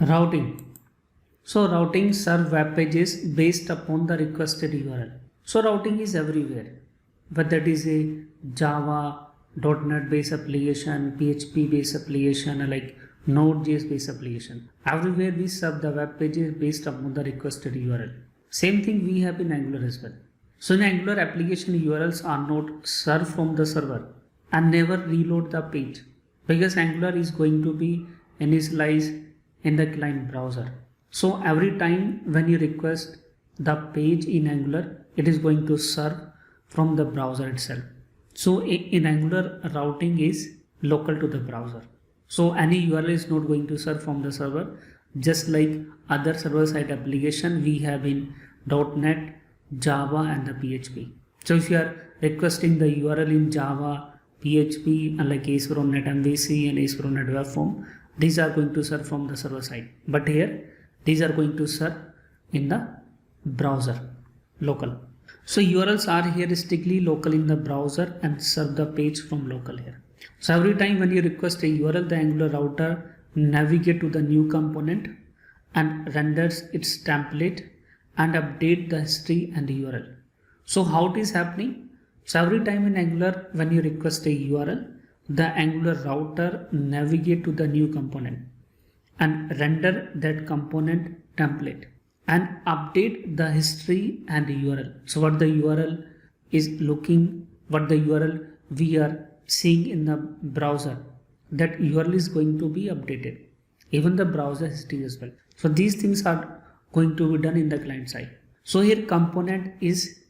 Routing. So routing serve web pages based upon the requested URL. So routing is everywhere, whether it is a Java, .NET based application, PHP based application, or like Node.js based application. Everywhere we serve the web pages based upon the requested URL. Same thing we have in Angular as well. So in Angular, application URLs are not served from the server and never reload the page, because Angular is going to be initialized in the client browser. So every time when you request the page in Angular, it is going to serve from the browser itself. So in Angular, routing is local to the browser. So any URL is not going to serve from the server, just like other server-side application we have in .NET, Java and the PHP. So if you are requesting the URL in Java, PHP and like ASP.NET MVC and ASP.NET Web Form, these are going to serve from the server side. But here these are going to serve in the browser, local. So URLs are here strictly local in the browser and serve the page from local here. So every time when you request a URL, the Angular router navigate to the new component and renders its template and update the history and the URL. So how it is happening? So every time in Angular when you request a URL, the Angular router navigate to the new component and render that component template and update the history and the URL. So what the URL is looking, what the URL we are seeing in the browser, that URL is going to be updated, even the browser history as well. So these things are going to be done in the client side. So here component is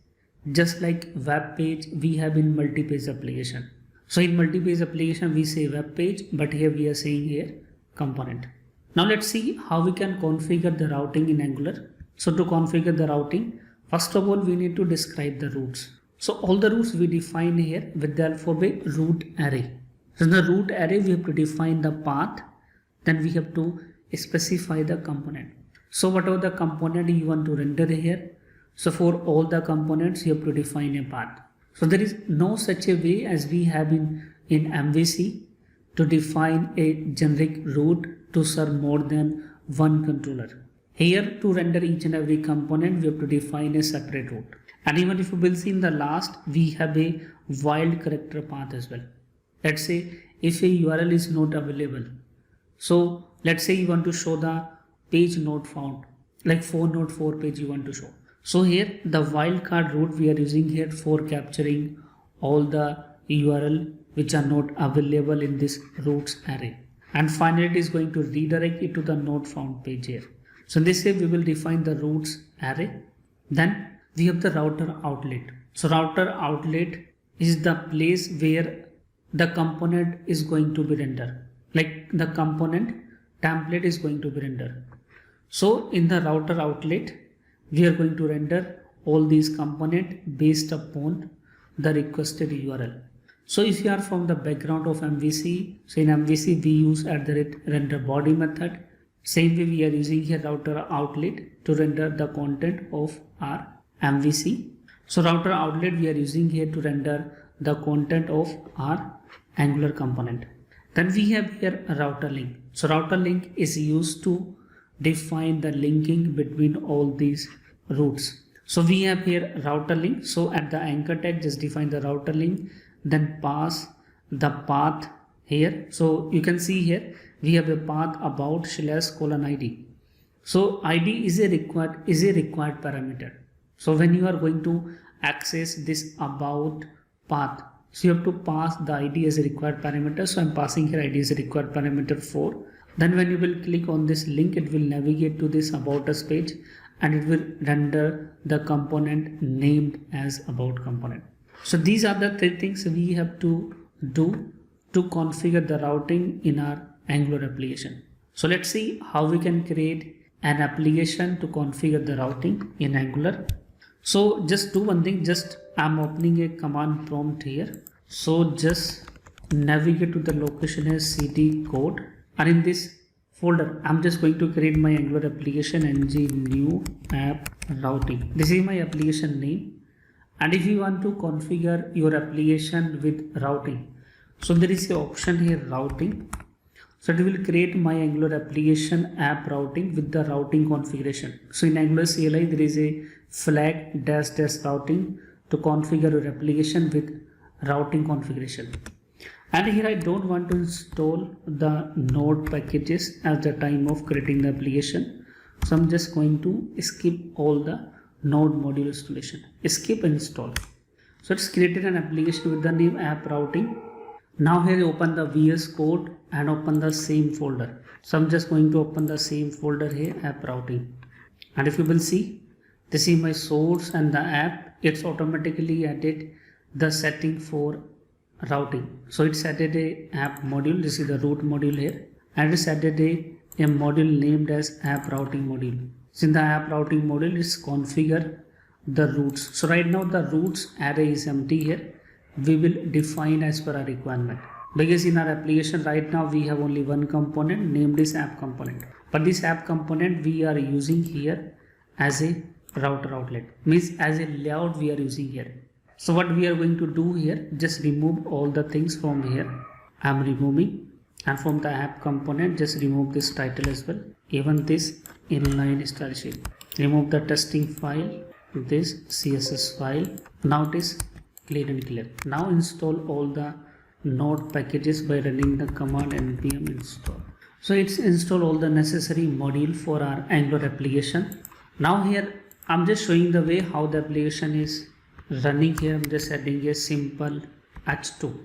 just like web page we have in multi-page application. So in multi-page application we say web page, but here we are saying here component. Now let's see how we can configure the routing in Angular. So to configure the routing, first of all we need to describe the routes. So all the routes we define here with the alphabet route array. So in the route array we have to define the path, then we have to specify the component. So whatever the component you want to render here, so for all the components you have to define a path. So there is no such a way as we have in MVC to define a generic route to serve more than one controller. Here to render each and every component we have to define a separate route. And even if you will see in the last, we have a wild character path as well. Let's say if a URL is not available. So let's say you want to show the page not found, like 404 page you want to show. So here the wildcard route we are using here for capturing all the URL which are not available in this routes array. And finally it is going to redirect it to the not found page here. So in this way we will define the routes array. Then we have the router outlet. So router outlet is the place where the component is going to be rendered. Like the component template is going to be rendered. So in the router outlet, we are going to render all these components based upon the requested URL. So if you are from the background of MVC, so in MVC we use @render body method. Same way we are using here router outlet to render the content of our MVC. So router outlet we are using here to render the content of our Angular component. Then we have here a router link. So router link is used to define the linking between all these routes. So we have here router link. So at the anchor tag just define the router link, then pass the path here. So you can see here we have a path about /:id. So id is a required parameter. So when you are going to access this about path, so you have to pass the id as a required parameter. So I'm passing here id as a required parameter 4. Then when you will click on this link, it will navigate to this about us page and it will render the component named as about component. So these are the three things we have to do to configure the routing in our Angular application. So let's see how we can create an application to configure the routing in Angular. So just do one thing, just I'm opening a command prompt here. So just navigate to the location as cd code, and in this folder I'm just going to create my Angular application ng new app routing. This is my application name. And if you want to configure your application with routing, so there is an option here routing. So it will create my Angular application app routing with the routing configuration. So in Angular CLI there is a flag dash dash routing to configure your application with routing configuration. And here I don't want to install the node packages at the time of creating the application. So I'm just going to skip all the node module installation. Skip install. So it's created an application with the name app routing. Now here open the VS Code and open the same folder. So I'm just going to open the same folder here, app routing. And if you will see, this is my source and the app. It's automatically added the setting for routing. So it's added a app module. This is the root module here, and it's added a module named as app routing module. So in the app routing module is configure the routes. So right now the routes array is empty here. We will define as per our requirement, because in our application right now we have only one component named is app component, but this app component we are using here as a router outlet, means as a layout we are using here. So what we are going to do here, just remove all the things from here. I am removing, and from the app component just remove this title as well, even this inline style sheet. Remove the testing file, this CSS file. Now it is clean and clear. Now install all the node packages by running the command npm install. So it's install all the necessary module for our Angular application. Now here I'm just showing the way how the application is running here. I'm just adding a simple h2,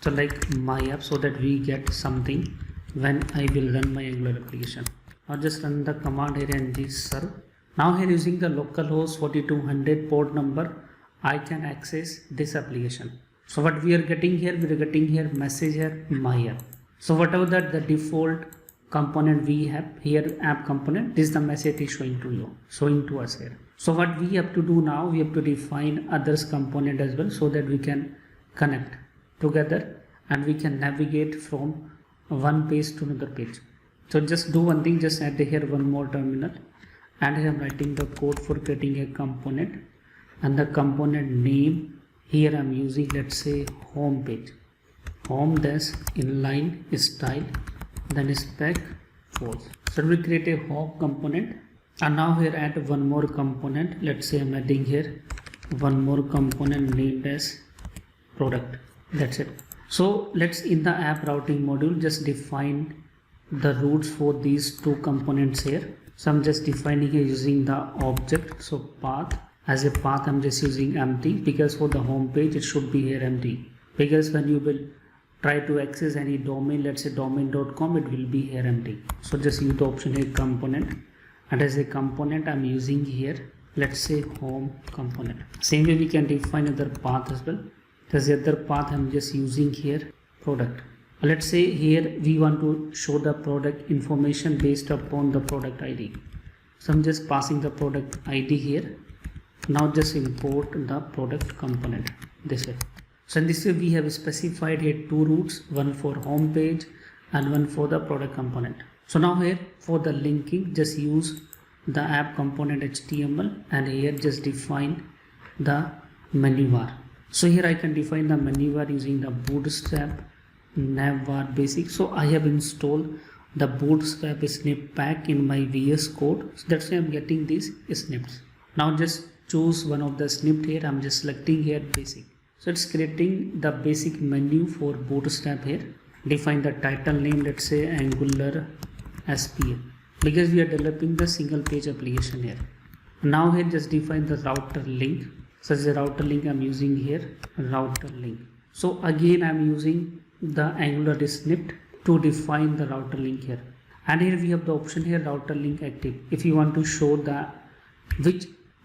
so like my app, so that we get something when I will run my Angular application. I'll just run the command here ng serve. Now here using the localhost 4200 port number, I can access this application. So what we are getting here, we are getting here message here my app. So whatever that the default component we have here, app component, this is the message is showing to you, showing to us here. So what we have to do now, we have to define others component as well, so that we can connect together and we can navigate from one page to another page. So just do one thing, just add here one more terminal, and here I'm writing the code for creating a component, and the component name here I'm using, let's say home page, home dash inline style, then spec false. So we create a home component, and now here add one more component. Let's say I'm adding here one more component named as product. That's it. So let's in the app routing module just define the routes for these two components here. So I'm just defining here using the object. So path, as a path I'm just using empty, because for the home page it should be here empty, because when you will try to access any domain, let's say domain.com, it will be here empty. So just use the option here component, and as a component I'm using here, let's say home component. Same way we can define other path as well. There's the other path I'm just using here product. Let's say here we want to show the product information based upon the product ID. So I'm just passing the product ID here. Now just import the product component this way. So in this way we have specified here two routes, one for home page and one for the product component. So now here for the linking just use the app component HTML, and here just define the menu bar. So here I can define the menu bar using the bootstrap navbar basic. So I have installed the bootstrap snip pack in my VS Code, so that's why I'm getting these snips. Now just choose one of the snip here. I'm just selecting here basic. So it's creating the basic menu for bootstrap here. Define the title name, let's say Angular SPA, because we are developing the single page application here. Now here just define the router link. So as a router link I'm using here router link. So again I'm using the Angular snip to define the router link here, and here we have the option here router link active. If you want to show the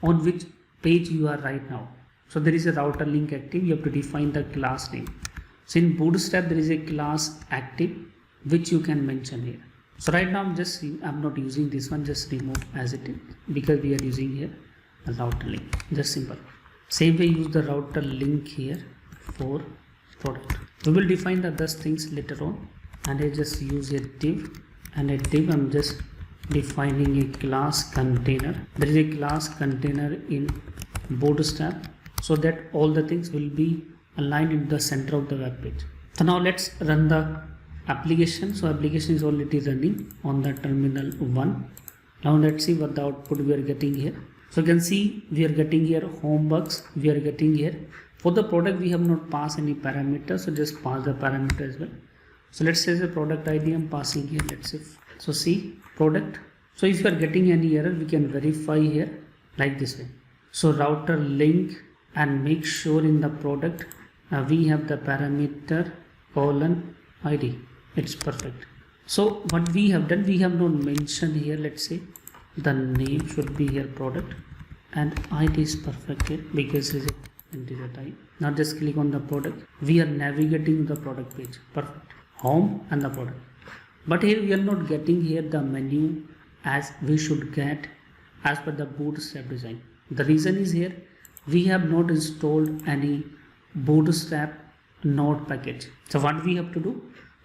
on which page you are right now, so there is a router link active, you have to define the class name. So in bootstrap there is a class active which you can mention here. So right now I'm not using this one, just remove as it is, because we are using here a router link, just simple. Same way use the router link here for product. We will define the other things later on, and I just use a div, and a div I'm just defining a class container. There is a class container in bootstrap, so that all the things will be aligned in the center of the web page. So now let's run the application. So application is already running on the terminal 1. Now let's see what the output we are getting here. So you can see we are getting here home bugs, we are getting here. For the product we have not passed any parameter, so just pass the parameter as well. So let's say the product ID I'm passing here, let's say. So see product. So if you are getting any error, we can verify here like this way. So router link and make sure in the product we have the parameter colon ID. It's perfect. So what we have done, we have not mentioned here, let's say the name should be here product and ID is perfect here because it's integer type. Now just click on the product. We are navigating the product page. Perfect. Home and the product. But here we are not getting here the menu as we should get as per the Bootstrap design. The reason is here we have not installed any Bootstrap node package. So what we have to do?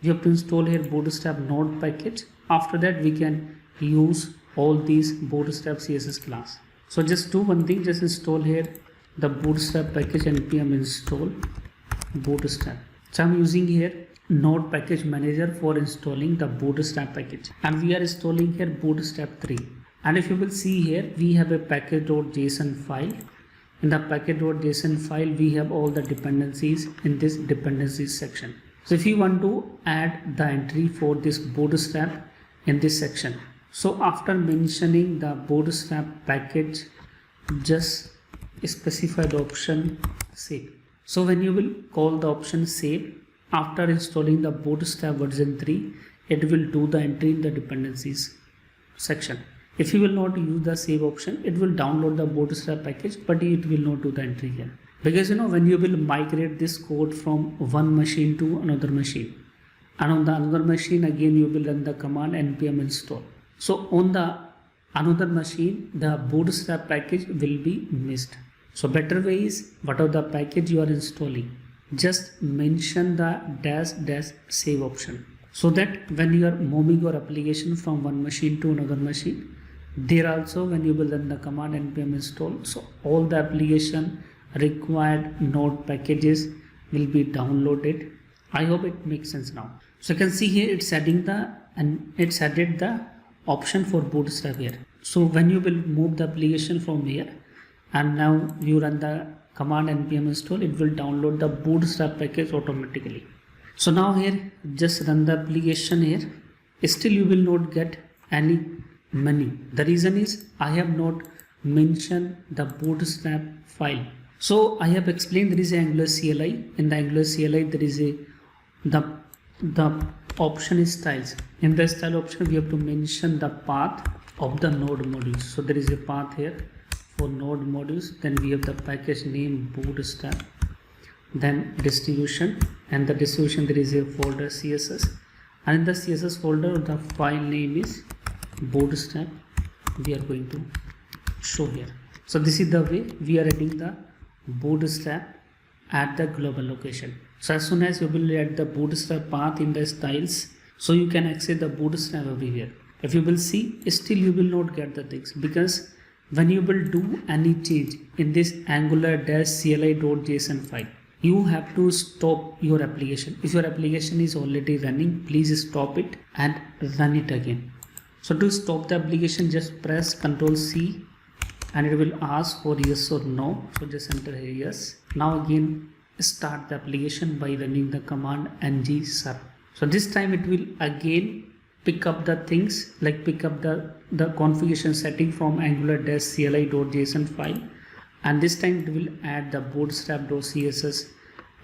We have to install here Bootstrap node package. After that we can use all these Bootstrap CSS class. So just do one thing, just install here the Bootstrap package npm install Bootstrap. So I'm using here node package manager for installing the Bootstrap package, and we are installing here Bootstrap 3. And if you will see here, we have a package.json file. In the package.json file we have all the dependencies in this dependencies section. So if you want to add the entry for this Bootstrap in this section, so after mentioning the Bootstrap package, just specify the option save. So when you will call the option save, after installing the Bootstrap version 3, it will do the entry in the dependencies section. If you will not use the save option, it will download the Bootstrap package, but it will not do the entry here. Because when you will migrate this code from one machine to another machine, and on the another machine again you will run the command npm install. So on the another machine, the Bootstrap package will be missed. So better way is, whatever the package you are installing, just mention the dash save option, so that when you are moving your application from one machine to another machine, there also when you will run the command npm install, so all the application required node packages will be downloaded. I hope it makes sense now. So you can see here it's added the option for Bootstrap here. So when you will move the application from here and now you run the command npm install, it will download the Bootstrap package automatically. So now here just run the application here. Still you will not get any menu. The reason is I have not mentioned the Bootstrap file. So I have explained there is an Angular CLI. In the Angular CLI there is the option is styles. In the style option we have to mention the path of the node modules. So there is a path here for node modules. Then we have the package name Bootstrap, then distribution, and the distribution there is a folder CSS, and in the CSS folder the file name is Bootstrap. We are going to show here. So this is the way we are adding the Bootstrap at the global location. So as soon as you will add the Bootstrap path in the styles, so you can access the Bootstrap everywhere. If you will see, still you will not get the things, because when you will do any change in this angular-cli.json file, you have to stop your application. If your application is already running, please stop it and run it again. So to stop the application, just press Ctrl C and it will ask for yes or no. So just enter here yes. Now again start the application by running the command ng serve. So this time it will again pick up the things, like pick up the configuration setting from angular-cli.json file, and this time it will add the bootstrap.css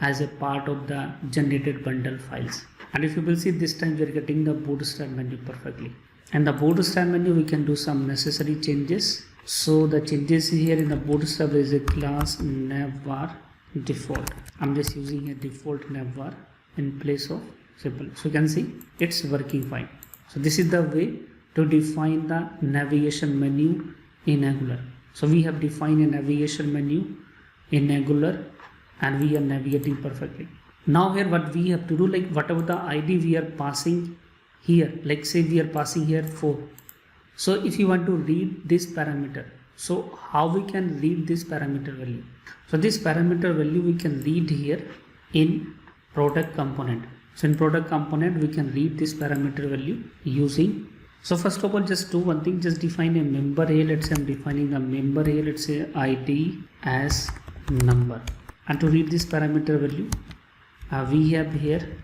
as a part of the generated bundle files. And if you will see, this time we are getting the Bootstrap menu perfectly. And the Bootstrap menu we can do some necessary changes. So the changes here in the Bootstrap is a class navvar default. I'm just using a default navvar in place of simple. So you can see it's working fine. So this is the way to define the navigation menu in Angular. So we have defined a navigation menu in Angular and we are navigating perfectly. Now here what we have to do, like whatever the ID we are passing here, like say we are passing here 4. So if you want to read this parameter, so how we can read this parameter value? So this parameter value we can read here in product component. So in product component, we can read this parameter value using. So first of all, just do one thing, just define a member here. Let's say I'm defining the member here. Let's say ID as number. And to read this parameter value, we have here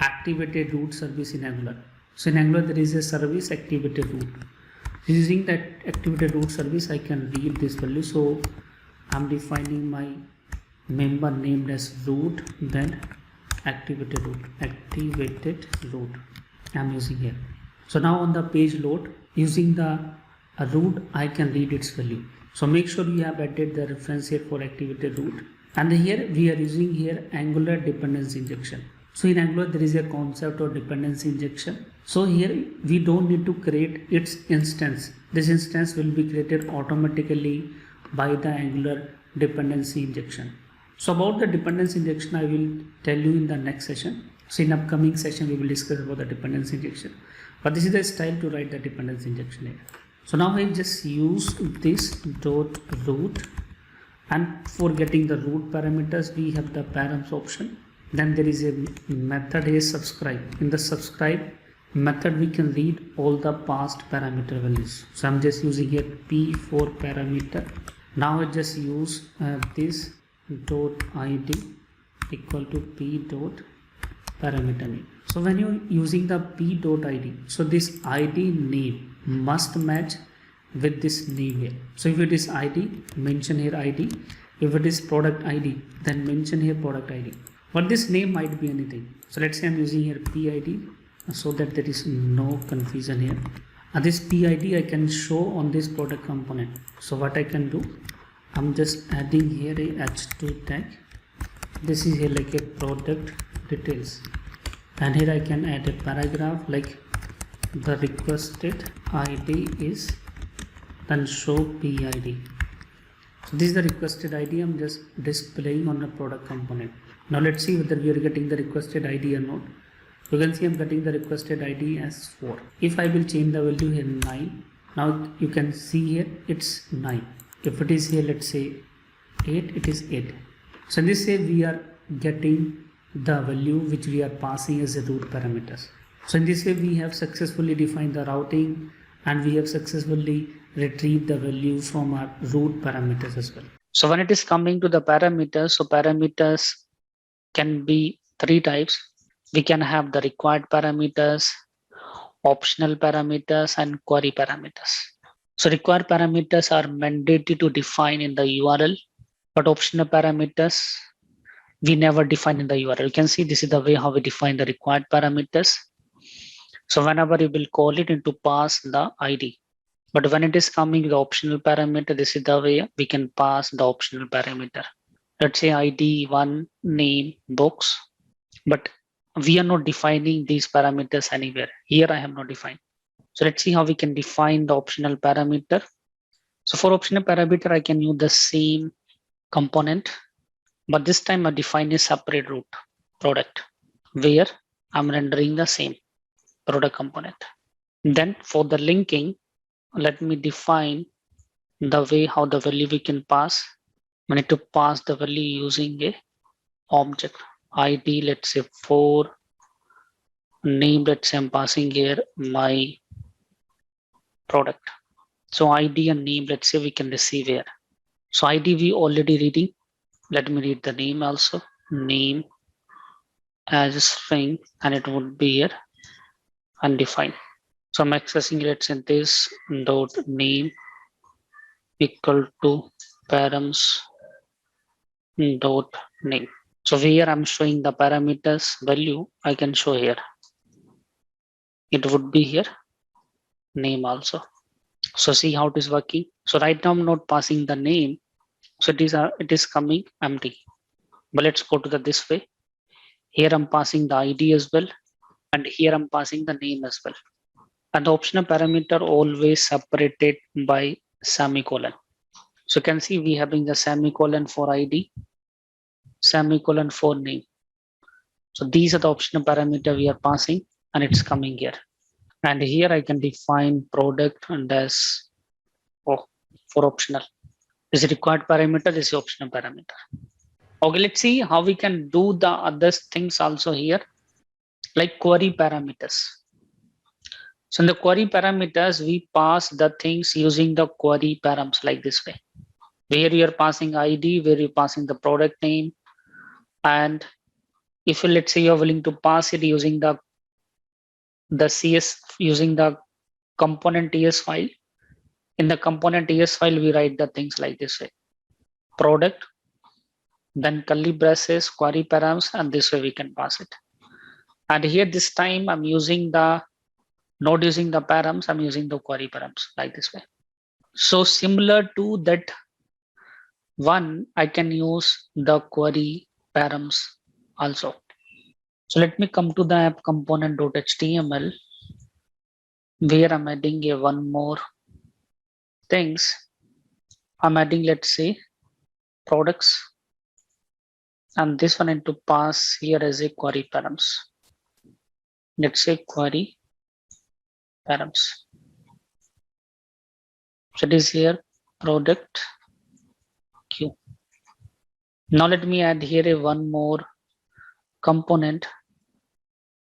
activated root service in Angular. So in Angular, there is a service activated root. Using that activated root service, I can read this value. So I'm defining my member named as root, then activated root I'm using here. So now on the page load, using the root, I can read its value. So make sure you have added the reference here for activated root. And here we are using here Angular dependency injection. So in Angular, there is a concept of dependency injection. So here we don't need to create its instance. This instance will be created automatically by the Angular dependency injection. So about the dependency injection, I will tell you in the next session. So in upcoming session, we will discuss about the dependency injection. But this is the style to write the dependency injection here. So now I just use this dot root, and for getting the root parameters, we have the params option. Then there is a method here, subscribe. In the subscribe method, we can read all the past parameter values. So I'm just using here p for parameter. Now I just use this dot id equal to p dot parameter name. So when you're using the p dot id, so this id name must match with this name here. So if it is id, mention here id. If it is product id, then mention here product id. But this name might be anything. So let's say I'm using here PID so that there is no confusion here. And this PID I can show on this product component. So what I can do, I'm just adding here a h2 tag. This is here like a product details. And here I can add a paragraph like the requested ID is, then show PID. So this is the requested ID. I'm just displaying on the product component. Now let's see whether we are getting the requested ID or not. You can see I'm getting the requested ID as 4. If I will change the value here 9, now you can see here it's 9. If it is here, let's say 8, it is 8. So in this way we are getting the value which we are passing as a root parameters. So in this way we have successfully defined the routing, and we have successfully retrieved the value from our root parameters as well. So when it is coming to the parameters, so parameters can be 3 types. We can have the required parameters, optional parameters, and query parameters. So required parameters are mandatory to define in the URL, but optional parameters we never define in the URL. You can see this is the way how we define the required parameters. So whenever you will call it into pass the ID. But when it is coming to the optional parameter, this is the way we can pass the optional parameter. Let's say ID, one, name, box, but we are not defining these parameters anywhere. Here I have not defined. So let's see how we can define the optional parameter. So for optional parameter, I can use the same component, but this time I define a separate root product where I'm rendering the same product component. Then for the linking, let me define the way how the value we can pass. We need to pass the value using a object ID, let's say 4, name, let's say I'm passing here my product. So ID and name, let's say we can receive here. So ID we already reading. Let me read the name also, name as a string, and it would be here undefined. So I'm accessing, let's say this dot name equal to params dot name. So here I'm showing the parameters value I can show here. It would be here name also. So see how it is working. So right now I'm not passing the name. So it is coming empty. But let's go to the this way. Here I'm passing the ID as well. And here I'm passing the name as well. And the optional parameter always separated by semicolon. So you can see we having the semicolon for ID, semicolon for name. So these are the optional parameter we are passing, and it's coming here. And here I can define product and as for optional. This is required parameter, this is optional parameter. Okay, let's see how we can do the other things also here. like query parameters. So in the query parameters, we pass the things using the query params like this way, where you're passing ID, where you're passing the product name. And if you, let's say you're willing to pass it using the CS, using the component ES file. In the component ES file, we write the things like this way, product, then curly braces, query params, and this way we can pass it. And here this time I'm using the, not using the params, I'm using the query params like this way. So similar to that one, I can use the query params also. So let me come to the app component.html, where I'm adding a one more things. I'm adding, let's say, products, and this one I need to pass here as a query params. Let's say query params. So it is here product Q. Now let me add here a one more component,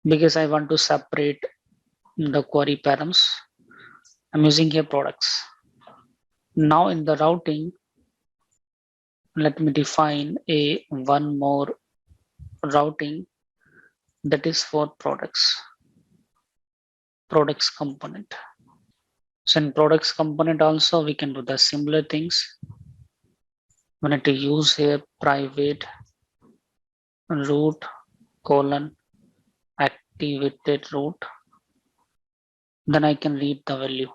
because I want to separate the query params. I'm using here products. Now in the routing, let me define a one more routing that is for products component. So in products component also we can do the similar things. We need to use here private root colon activated root. Then I can read the value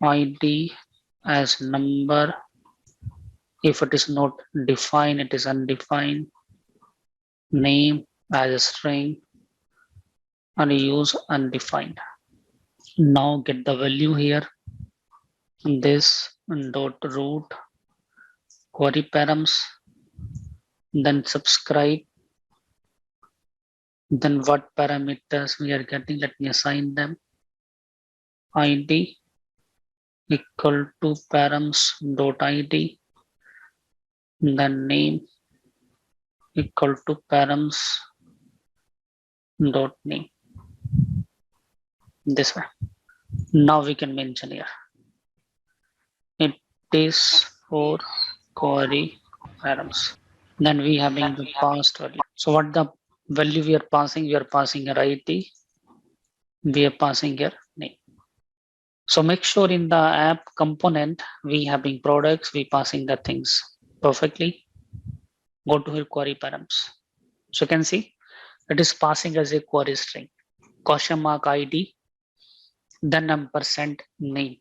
ID as number. If it is not defined, it is undefined. Name as a string, and use undefined. Now get the value here. This dot root query params, then subscribe. Then what parameters we are getting? Let me assign them. ID equal to params dot ID. Then name equal to params dot name. This way. Now we can mention here. It is for query params. Then we having the passed value. So what the value we are passing? We are passing here ID. We are passing here name. So make sure in the app component we having products, we passing the things perfectly. Go to here query params. So you can see it is passing as a query string, question mark ID, then ampersand name.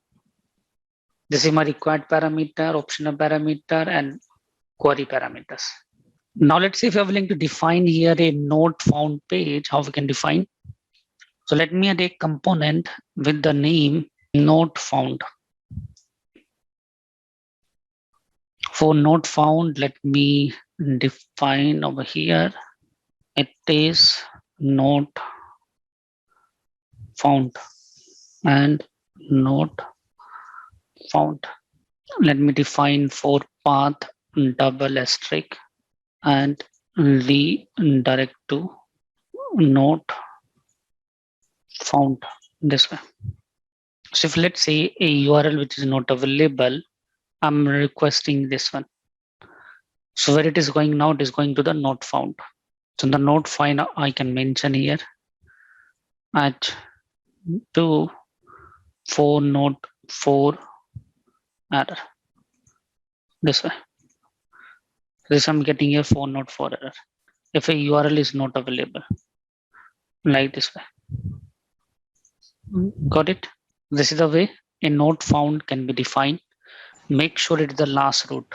This is my required parameter, optional parameter, and query parameters. Now let's see if you're willing to define here a not found page, how we can define. So let me add a component with the name not found. For not found, let me define over here. It is not found and not found. Let me define for path double asterisk and redirect to not found this way. So if let's say a URL which is not available, I'm requesting this one. So where it is going now, it is going to the not found. So the not find I can mention here at 2 4 not 4 error. This way. This I'm getting here 4 not 4 error. If a URL is not available, like this way. Got it? This is the way a not found can be defined. Make sure it is the last root.